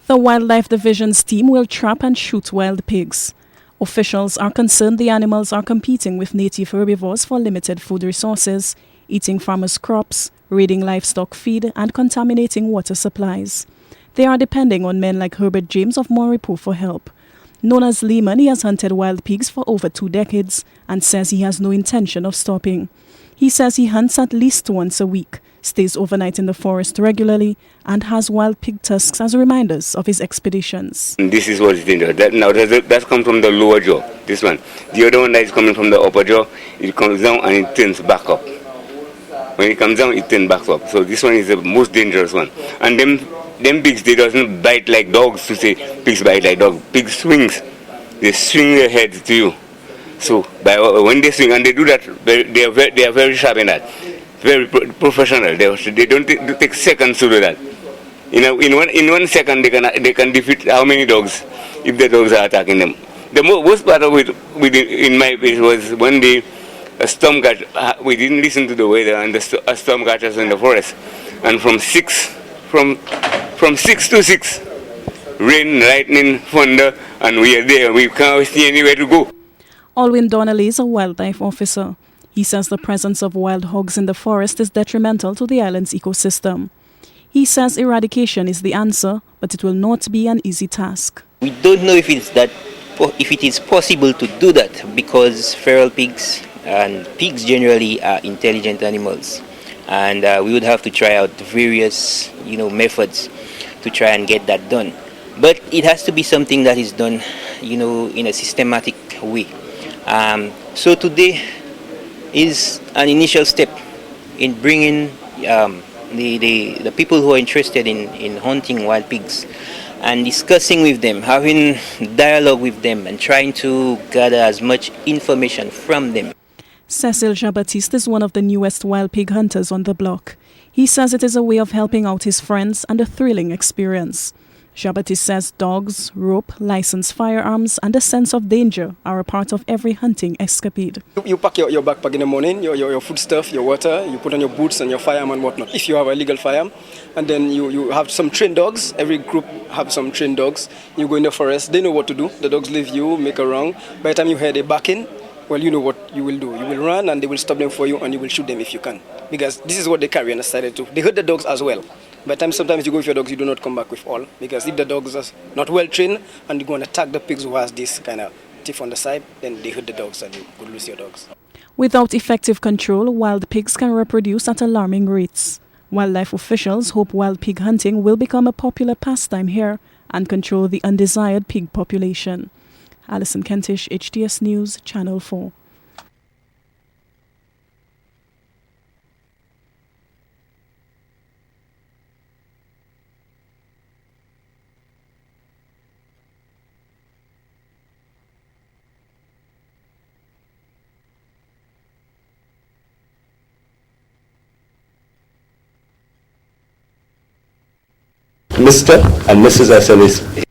The Wildlife Division's team will trap and shoot wild pigs. Officials are concerned the animals are competing with native herbivores for limited food resources, eating farmers' crops, raiding livestock feed, and contaminating water supplies. They are depending on men like Herbert James of Moripo for help. Known as Lehman, he has hunted wild pigs for over 2 decades and says he has no intention of stopping. He says he hunts at least once a week, stays overnight in the forest regularly, and has wild pig tusks as reminders of his expeditions. This is what is dangerous. That comes from the lower jaw, this one. The other one that is coming from the upper jaw, it comes down and it turns back up. When it comes down, it turns back up. So this one is the most dangerous one. And them pigs, they doesn't bite like dogs to say pigs bite like dogs. Pigs swings. They swing their heads to you. So when they swing, and they do that, they are very sharp in that. Very professional. They don't take seconds to do that. In 1 second, they can defeat how many dogs if the dogs are attacking them. The worst part of it, in my case, was one day a storm got. We didn't listen to the weather, and a storm got us in the forest. And from 6 to 6, rain, lightning, thunder, and we are there. We can't see anywhere to go. Alwyn Donnelly is a wildlife officer. He says the presence of wild hogs in the forest is detrimental to the island's ecosystem. He says eradication is the answer, but it will not be an easy task. We don't know if it is possible to do that, because feral pigs and pigs generally are intelligent animals, and we would have to try out various methods to try and get that done. But it has to be something that is done in a systematic way. So today is an initial step in bringing the people who are interested in hunting wild pigs and discussing with them, having dialogue with them, and trying to gather as much information from them. Cecil Jean-Baptiste is one of the newest wild pig hunters on the block. He says it is a way of helping out his friends and a thrilling experience. Jean-Baptiste says dogs, rope, licensed firearms, and a sense of danger are a part of every hunting escapade. You pack your backpack in the morning, your food stuff, your water, you put on your boots and your firearm and whatnot, if you have a legal firearm. And then you have some trained dogs. Every group have some trained dogs. You go in the forest, they know what to do. The dogs leave you, make a wrong. By the time you hear they back in, well, you know what you will do. You will run and they will stop them for you, and you will shoot them if you can. Because this is what they carry on the side too. They hurt the dogs as well. By the time sometimes you go with your dogs, you do not come back with all. Because if the dogs are not well trained and you go and attack the pigs who has this kind of teeth on the side, then they hurt the dogs and you could lose your dogs. Without effective control, wild pigs can reproduce at alarming rates. Wildlife officials hope wild pig hunting will become a popular pastime here and control the undesired pig population. Alison Kentish, HTS News, Channel 4. Mr. and Mrs. SL is